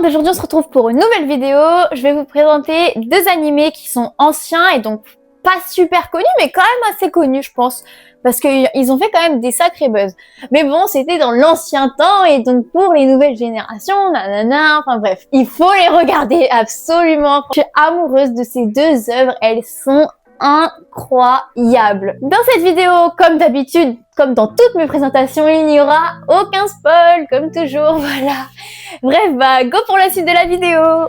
aujourd'hui on se retrouve pour une nouvelle vidéo. Je vais vous présenter deux animés qui sont anciens et donc pas super connus, mais quand même assez connus je pense. Parce qu'ils ont fait quand même des sacrés buzz. Mais bon, c'était dans l'ancien temps et donc pour les nouvelles générations, nanana, enfin bref, il faut les regarder absolument. Je suis amoureuse de ces deux œuvres, elles sont incroyables. Dans cette vidéo, comme d'habitude, comme dans toutes mes présentations, il n'y aura aucun spoil, comme toujours, voilà. Bref, bah go pour la suite de la vidéo.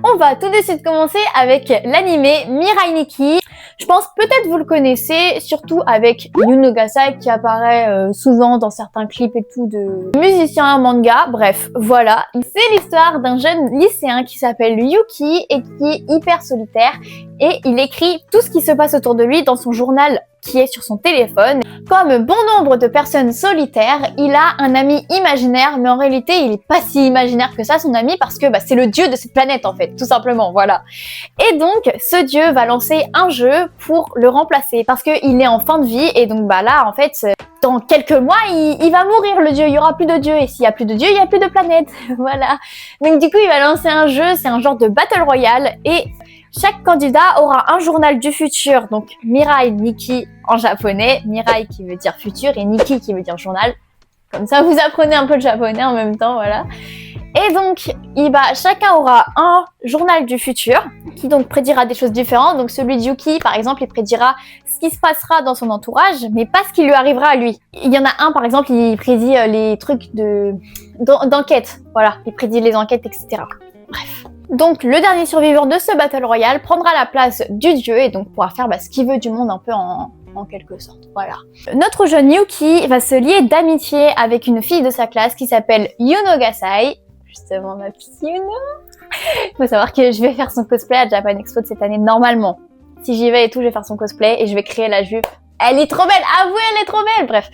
On va tout de suite commencer avec l'animé Mirai Nikki. Je pense peut-être vous le connaissez, surtout avec Yuno Gasai qui apparaît souvent dans certains clips et tout de musiciens manga. Bref, voilà. C'est l'histoire d'un jeune lycéen qui s'appelle Yuki et qui est hyper solitaire. Et il écrit tout ce qui se passe autour de lui dans son journal qui est sur son téléphone. Comme bon nombre de personnes solitaires, il a un ami imaginaire, mais en réalité, il est pas si imaginaire que ça, son ami, parce que c'est le dieu de cette planète, en fait, tout simplement, voilà. Et donc, ce dieu va lancer un jeu pour le remplacer, parce qu'il est en fin de vie, et donc là, en fait, dans quelques mois, il va mourir, le dieu, il y aura plus de dieu, et s'il y a plus de dieu, il y a plus de planète, voilà. Donc du coup, il va lancer un jeu, c'est un genre de Battle Royale, et chaque candidat aura un journal du futur, donc Mirai Nikki en japonais, Mirai qui veut dire futur et Nikki qui veut dire journal. Comme ça, vous apprenez un peu le japonais en même temps, voilà. Et donc, chacun aura un journal du futur qui donc prédira des choses différentes. Donc celui de Yuki, par exemple, il prédira ce qui se passera dans son entourage, mais pas ce qui lui arrivera à lui. Il y en a un, par exemple, il prédit les trucs d'enquête, voilà, il prédit les enquêtes, etc. Bref. Donc le dernier survivant de ce Battle Royale prendra la place du dieu et donc pourra faire ce qu'il veut du monde un peu en quelque sorte, voilà. Notre jeune Yuki va se lier d'amitié avec une fille de sa classe qui s'appelle Yuno Gasai, justement ma petite Yuno. Il faut savoir que je vais faire son cosplay à Japan Expo de cette année normalement. Si j'y vais et tout, je vais faire son cosplay et je vais créer la jupe. Elle est trop belle, avouez, elle est trop belle. Bref,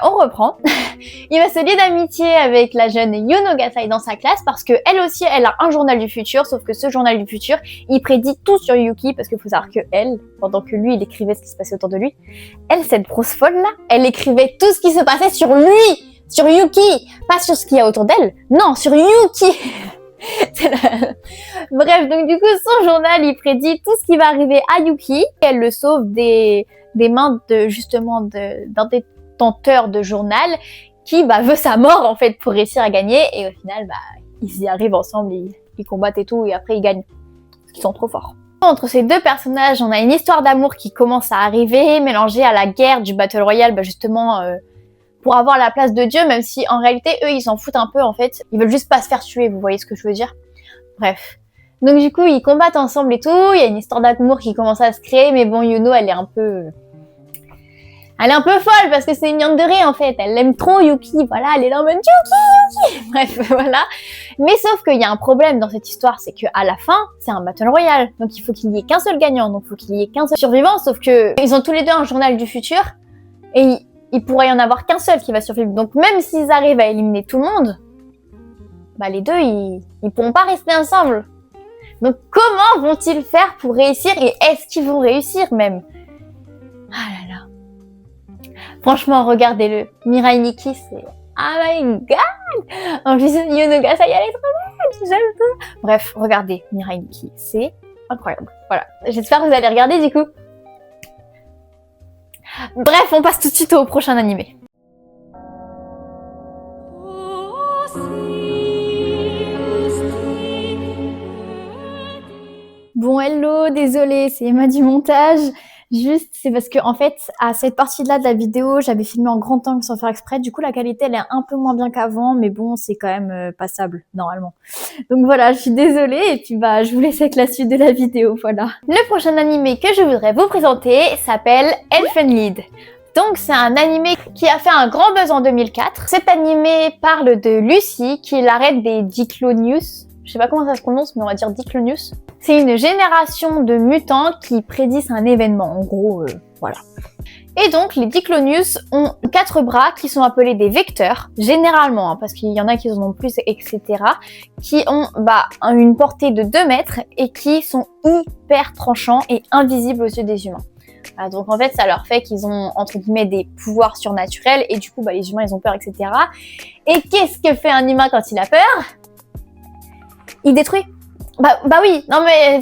on reprend. Il va se lier d'amitié avec la jeune Yuno Gasai dans sa classe parce que elle aussi, elle a un journal du futur, sauf que ce journal du futur, il prédit tout sur Yuki parce qu'il faut savoir que elle, pendant que lui, il écrivait ce qui se passait autour de lui, elle, cette grosse folle là, elle écrivait tout ce qui se passait sur lui, sur Yuki, pas sur ce qu'il y a autour d'elle, non, sur Yuki. Bref, donc du coup, son journal, il prédit tout ce qui va arriver à Yuki. Elle le sauve des mains d'un détenteur de journal qui veut sa mort en fait pour réussir à gagner et au final ils y arrivent ensemble, ils combattent et tout et après ils gagnent parce qu'ils sont trop forts. Entre ces deux personnages, on a une histoire d'amour qui commence à arriver, mélangée à la guerre du Battle Royale pour avoir la place de Dieu, même si en réalité eux ils s'en foutent un peu en fait, ils veulent juste pas se faire tuer, vous voyez ce que je veux dire? Bref. Donc du coup ils combattent ensemble et tout, il y a une histoire d'amour qui commence à se créer, mais bon Yuno elle est un peu folle parce que c'est une yandere en fait, elle aime trop Yuki, voilà, elle est là en mode Yuki. Bref, voilà. Mais sauf qu'il y a un problème dans cette histoire, c'est que à la fin, c'est un Battle Royale, donc il faut qu'il y ait qu'un seul gagnant, donc il faut qu'il y ait qu'un seul survivant, sauf que ils ont tous les deux un journal du futur, et il pourrait y en avoir qu'un seul qui va survivre. Donc même s'ils arrivent à éliminer tout le monde, les deux, ils pourront pas rester ensemble. Donc comment vont-ils faire pour réussir et est-ce qu'ils vont réussir même? Ah là là. Franchement, regardez-le. Mirai Nikki, c'est... Oh my god! En plus, Yuno Gasai, elle est trop belle! J'aime tout. Bref, regardez Mirai Nikki, c'est incroyable. Voilà. J'espère que vous allez regarder du coup. Bref, on passe tout de suite au prochain animé. Bon, hello, désolée, c'est Emma du montage. Juste, c'est parce que en fait, à cette partie-là de la vidéo, j'avais filmé en grand angle sans faire exprès. Du coup, la qualité, elle est un peu moins bien qu'avant, mais bon, c'est quand même passable, normalement. Donc voilà, je suis désolée, et puis je vous laisse avec la suite de la vidéo, voilà. Le prochain animé que je voudrais vous présenter s'appelle Elfen Lied. Donc c'est un animé qui a fait un grand buzz en 2004. Cet animé parle de Lucy, qui est la reine des Diclonius. Je sais pas comment ça se prononce, mais on va dire Diclonius. C'est une génération de mutants qui prédisent un événement, en gros, voilà. Et donc, les Diclonius ont 4 bras qui sont appelés des vecteurs, généralement, parce qu'il y en a qui en ont plus, etc., qui ont une portée de 2 mètres et qui sont hyper tranchants et invisibles aux yeux des humains. Voilà, donc en fait, ça leur fait qu'ils ont, entre guillemets, des pouvoirs surnaturels et du coup, les humains, ils ont peur, etc. Et qu'est-ce que fait un humain quand il a peur? Il détruit. Bah oui, non mais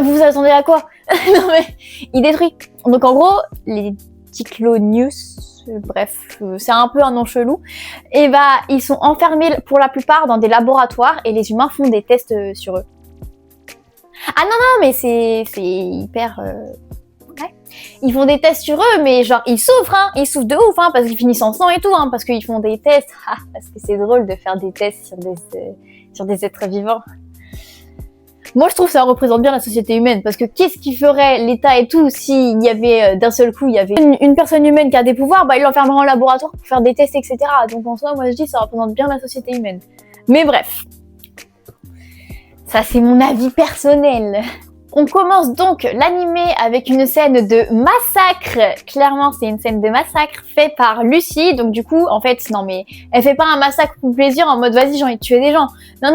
vous attendez à quoi? Non mais il détruit. Donc en gros, les Diclonius, bref, c'est un peu un nom chelou, et ils sont enfermés pour la plupart dans des laboratoires et les humains font des tests sur eux. Ah non, mais c'est hyper... Ouais. Ils font des tests sur eux, mais genre ils souffrent, hein, ils souffrent de ouf, hein, parce qu'ils finissent en sang et tout, hein, parce qu'ils font des tests. Ah, parce que c'est drôle de faire des tests sur des êtres vivants. Moi, je trouve que ça représente bien la société humaine, parce que qu'est-ce qui ferait l'État et tout s'il y avait, d'un seul coup, il y avait une personne humaine qui a des pouvoirs, il l'enfermerait en laboratoire pour faire des tests, etc. Donc en soi, moi je dis, ça représente bien la société humaine. Mais bref, ça c'est mon avis personnel. On commence donc l'animé avec une scène de massacre. Clairement, c'est une scène de massacre faite par Lucy. Donc du coup, en fait, non mais elle fait pas un massacre pour plaisir en mode vas-y, j'ai envie de tuer des gens. Non,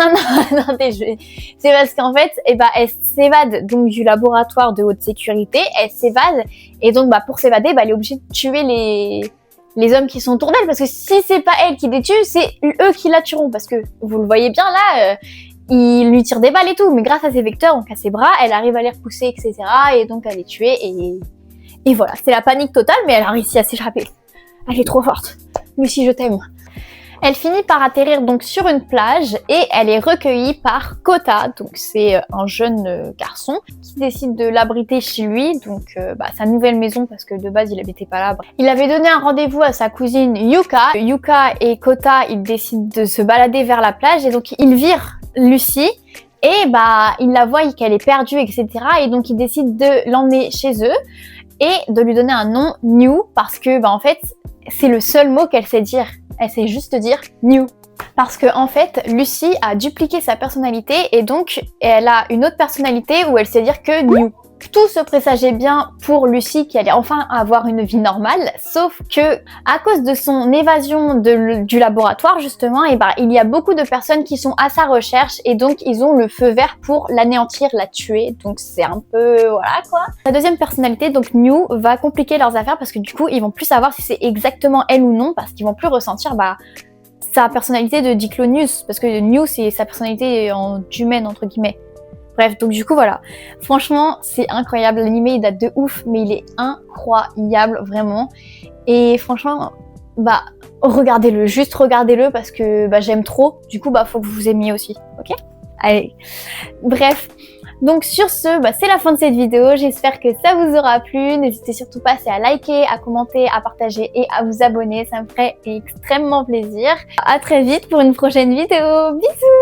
c'est parce qu'en fait, elle s'évade donc du laboratoire de haute sécurité. Elle s'évade et donc pour s'évader, elle est obligée de tuer les hommes qui sont autour d'elle, parce que si c'est pas elle qui les tue, c'est eux qui la tueront, parce que vous le voyez bien là. Il lui tire des balles et tout, mais grâce à ses vecteurs, donc à ses bras, elle arrive à les repousser, etc. Et donc à les tuer, et voilà. C'est la panique totale, mais elle a réussi à s'échapper. Elle est trop forte. Lucy, je t'aime. Elle finit par atterrir donc sur une plage, et elle est recueillie par Kota, donc c'est un jeune garçon, qui décide de l'abriter chez lui, donc sa nouvelle maison, parce que de base il habitait pas là. Il avait donné un rendez-vous à sa cousine Yuka. Yuka et Kota, ils décident de se balader vers la plage, et donc ils virent Lucy, et il la voit qu'elle est perdue, etc. Et donc il décide de l'emmener chez eux et de lui donner un nom, New, parce que en fait c'est le seul mot qu'elle sait dire. Elle sait juste dire New. Parce que en fait, Lucy a dupliqué sa personnalité, et donc elle a une autre personnalité où elle sait dire que New. Tout se présageait bien pour Lucy, qui allait enfin avoir une vie normale, sauf que à cause de son évasion du laboratoire justement, il y a beaucoup de personnes qui sont à sa recherche, et donc ils ont le feu vert pour l'anéantir, la tuer. Donc c'est un peu voilà quoi. La deuxième personnalité, donc New, va compliquer leurs affaires, parce que du coup ils vont plus savoir si c'est exactement elle ou non, parce qu'ils vont plus ressentir sa personnalité de Diclonius, parce que New c'est sa personnalité d'humaine entre guillemets. Bref, donc du coup voilà, franchement c'est incroyable, l'anime il date de ouf, mais il est incroyable vraiment, et franchement regardez-le, juste regardez-le, parce que j'aime trop, du coup faut que vous aimiez aussi, ok? Allez, bref, donc sur ce, c'est la fin de cette vidéo, j'espère que ça vous aura plu, n'hésitez surtout pas à liker, à commenter, à partager et à vous abonner, ça me ferait extrêmement plaisir. À très vite pour une prochaine vidéo, bisous!